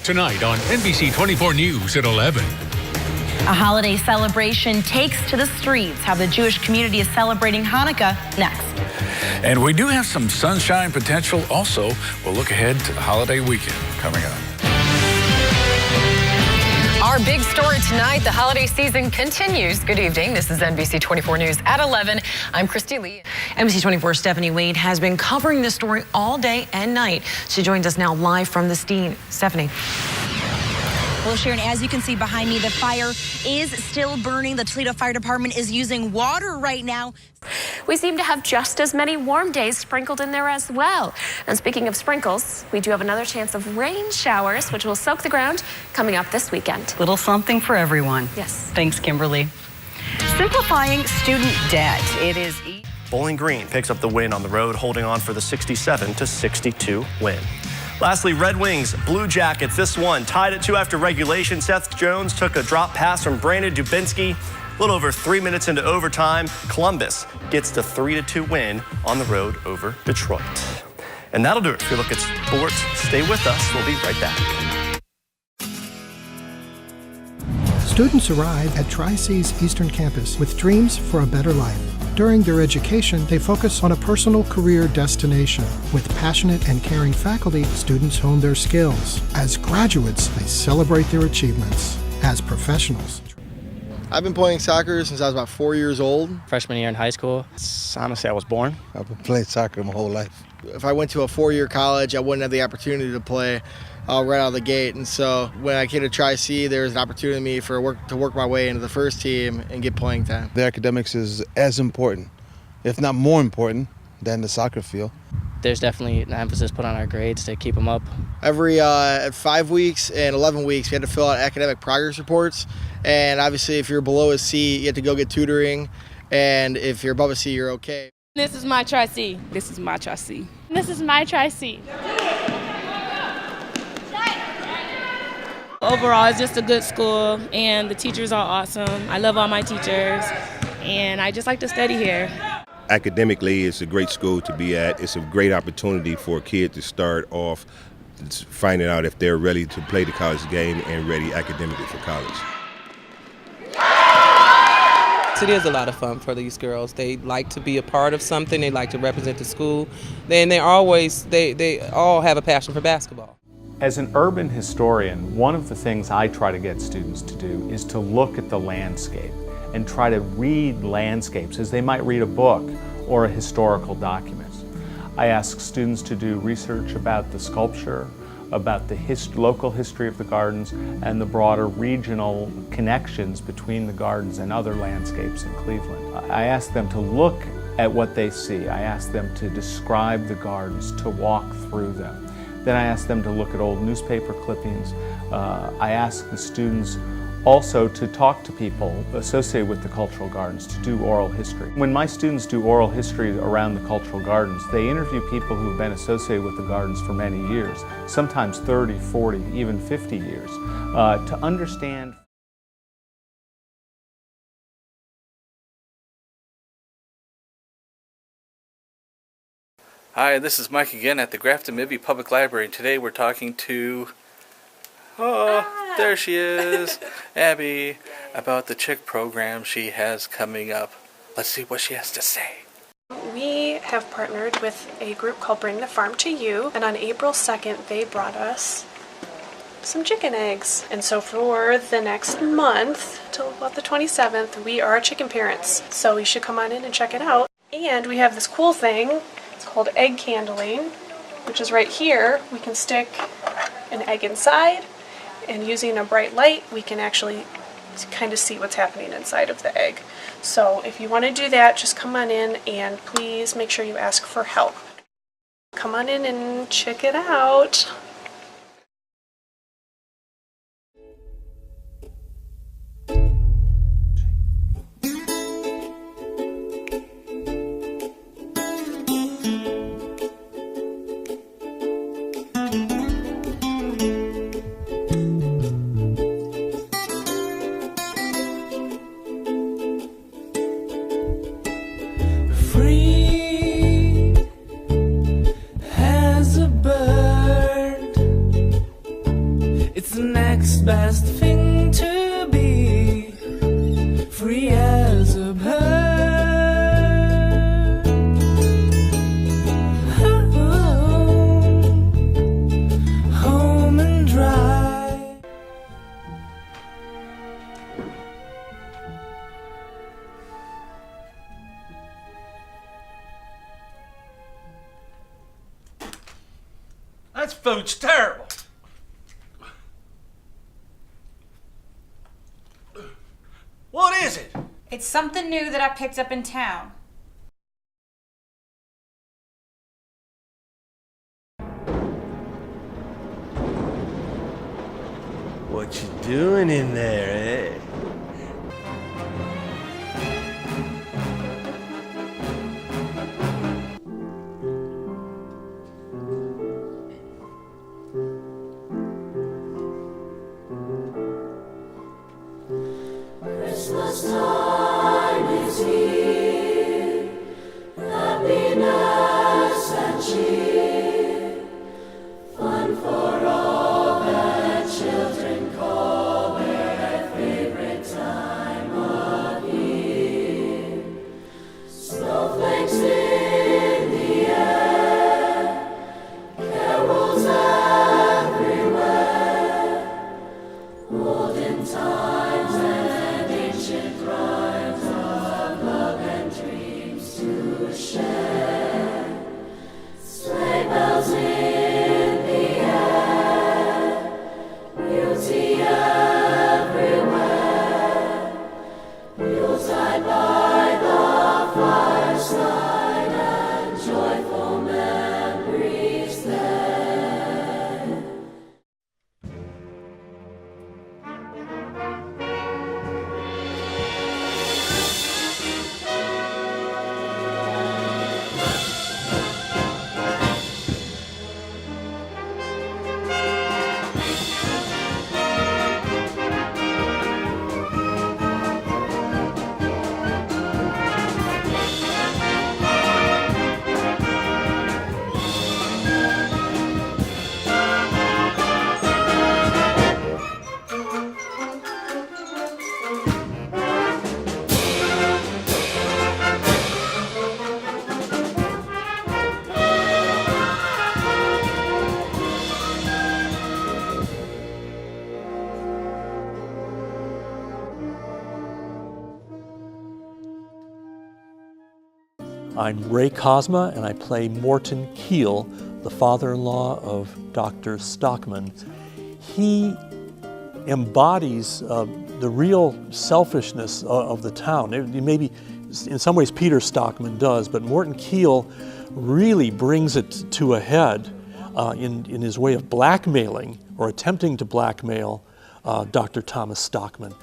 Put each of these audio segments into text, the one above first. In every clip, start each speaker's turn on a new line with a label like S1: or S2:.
S1: tonight on NBC 24 News at 11.
S2: A holiday celebration takes to the streets. How the Jewish community is celebrating Hanukkah next.
S3: And we do have some sunshine potential. Also, we'll look ahead to the holiday weekend coming up.
S4: Our big story tonight, the holiday season continues. Good evening. This is NBC 24 News at 11. I'm Christy Lee. NBC 24's Stephanie Wade has been covering this story all day and night. She joins us now live from the scene. Stephanie.
S2: Well, Sharon, as you can see behind me, the fire is still burning. The Toledo Fire Department is using water right now.
S5: We seem to have just as many warm days sprinkled in there as well. And speaking of sprinkles, we do have another chance of rain showers, which will soak the ground coming up this weekend.
S6: Little something for everyone.
S5: Yes.
S6: Thanks, Kimberly. Simplifying student debt. It is.
S7: Bowling Green picks up the win on the road, holding on for the 67-62 win. Lastly, Red Wings, Blue Jackets. This one tied at 2 after regulation. Seth Jones took a drop pass from Brandon Dubinsky. A little over 3 minutes into overtime, Columbus gets the 3-2 win on the road over Detroit. And that'll do it. If you look at sports, stay with us. We'll be right back.
S8: Students arrive at Tri-C's Eastern Campus with dreams for a better life. During their education, they focus on a personal career destination. With passionate and caring faculty, students hone their skills. As graduates, they celebrate their achievements. As professionals,
S9: I've been playing soccer since I was about 4 years old.
S10: Freshman year in high school. Honestly, I was born.
S11: I've been playing soccer my whole life.
S9: If I went to a 4-year college, I wouldn't have the opportunity to play right out of the gate. And so when I came to Tri-C, there was an opportunity for to work my way into the first team and get playing time.
S11: The academics is as important, if not more important, than the soccer field.
S10: There's definitely an emphasis put on our grades to keep them up.
S9: Every 5 weeks and 11 weeks, we had to fill out academic progress reports. And obviously, if you're below a C, you have to go get tutoring. And if you're above a C, you're okay.
S12: This is my Tri-C. This is my Tri-C. This is my Tri-C. Overall, it's just a good school, and the teachers are awesome. I love all my teachers, and I just like to study here.
S13: Academically, it's a great school to be at. It's a great opportunity for a kid to start off finding out if they're ready to play the college game and ready academically for college.
S14: It is a lot of fun for these girls. They like to be a part of something. They like to represent the school. Then they all have a passion for basketball.
S15: As an urban historian, one of the things I try to get students to do is to look at the landscape and try to read landscapes as they might read a book or a historical document. I ask students to do research about the sculpture, about the local history of the gardens, and the broader regional connections between the gardens and other landscapes in Cleveland. I ask them to look at what they see. I ask them to describe the gardens, to walk through them. Then I ask them to look at old newspaper clippings. I ask the students also to talk to people associated with the cultural gardens, to do oral history. When my students do oral history around the cultural gardens, they interview people who've been associated with the gardens for many years, sometimes 30, 40, even 50 years, to understand.
S16: Hi, this is Mike again at the Grafton Mibby Public Library, and today we're talking to, there she is, Abby, about the CHIC program she has coming up. Let's see what she has to say.
S17: We have partnered with a group called Bring the Farm to You, and on April 2nd they brought us some chicken eggs. And so for the next month, till about the 27th, we are chicken parents. So you should come on in and check it out. And we have this cool thing. It's called egg candling, which is right here. We can stick an egg inside, and using a bright light, we can actually kind of see what's happening inside of the egg. So if you want to do that, just come on in and please make sure you ask for help. Come on in and check it out.
S18: Free as a bird. next best thing to be, free as a bird. Home and dry.
S19: That food's terrible. What is it?
S20: It's something new that I picked up in town.
S21: What you doing in there, eh?
S18: Christmas time is here, happiness and cheer, fun for all that children call their favorite time of year. Snowflakes in the air, carols everywhere, olden times and ancient rhymes of love and dreams to share. Sleigh bells in the air, beauty everywhere. Yuletide by the fireside and joyful memories there.
S22: I'm Ray Cosma, and I play Morton Keel, the father-in-law of Dr. Stockman. He embodies the real selfishness of the town. Maybe in some ways Peter Stockman does, but Morton Keel really brings it to a head in his way of blackmailing or attempting to blackmail Dr. Thomas Stockman.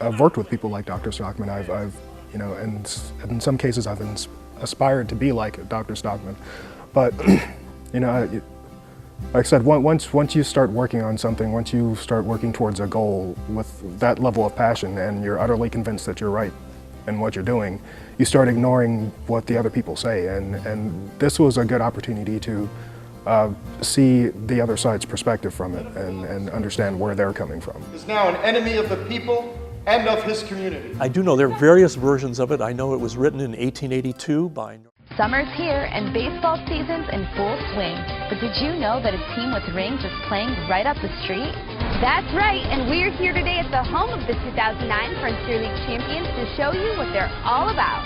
S23: I've worked with people like Dr. Stockman. I've you know, and in some cases I've aspired to be like Dr. Stockman. But, you know, like I said, once you start working on something, once you start working towards a goal with that level of passion and you're utterly convinced that you're right in what you're doing, you start ignoring what the other people say. And this was a good opportunity to see the other side's perspective from it and understand where they're coming from.
S24: Is now an enemy of the people and of his community.
S22: I do know there are various versions of it. I know it was written in 1882 by...
S25: Summer's here and baseball season's in full swing. But did you know that a team with rings is playing right up the street? That's right, and we're here today at the home of the 2009 Frontier League champions to show you what they're all about.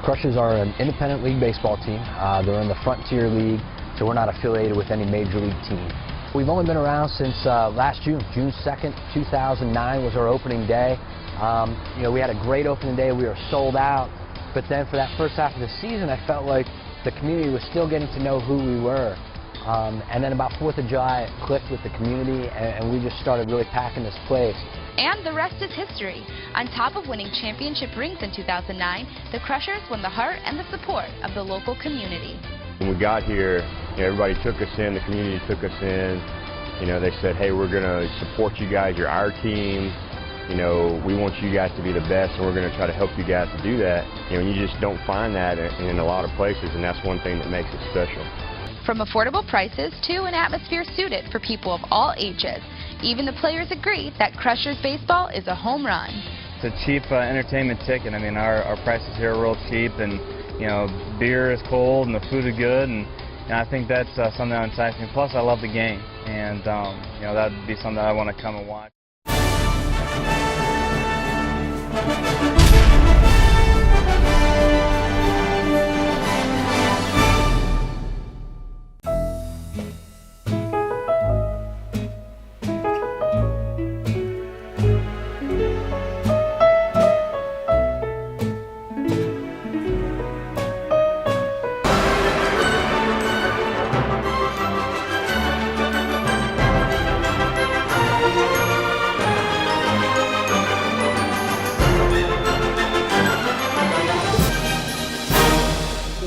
S26: Crushers are an independent league baseball team. They're in the Frontier League, so we're not affiliated with any major league team. We've only been around since last June. June 2nd, 2009 was our opening day. You know, we had a great opening day. We were sold out. But then for that first half of the season, I felt like the community was still getting to know who we were. And then about 4th of July, it clicked with the community, and we just started really packing this place.
S25: And the rest is history. On top of winning championship rings in 2009, the Crushers won the heart and the support of the local community.
S1: When we got here, everybody took us in, the community took us in. They said, hey, we're going to support you guys, you're our team. We want you guys to be the best, and we're going to try to help you guys to do that. You just don't find that in a lot of places, and that's one thing that makes it special.
S25: From affordable prices to an atmosphere suited for people of all ages, even the players agree that Crushers baseball is a home run.
S2: It's a cheap entertainment ticket. I mean, our prices here are real cheap, and beer is cold and the food is good, and I think that's something that entices me. Plus, I love the game, and that would be something I want to come and watch.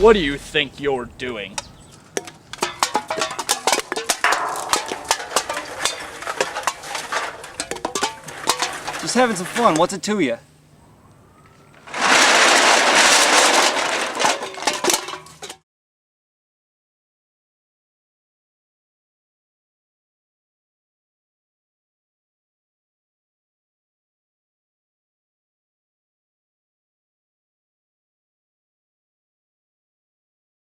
S3: What do you think you're doing?
S4: Just having some fun. What's it to you?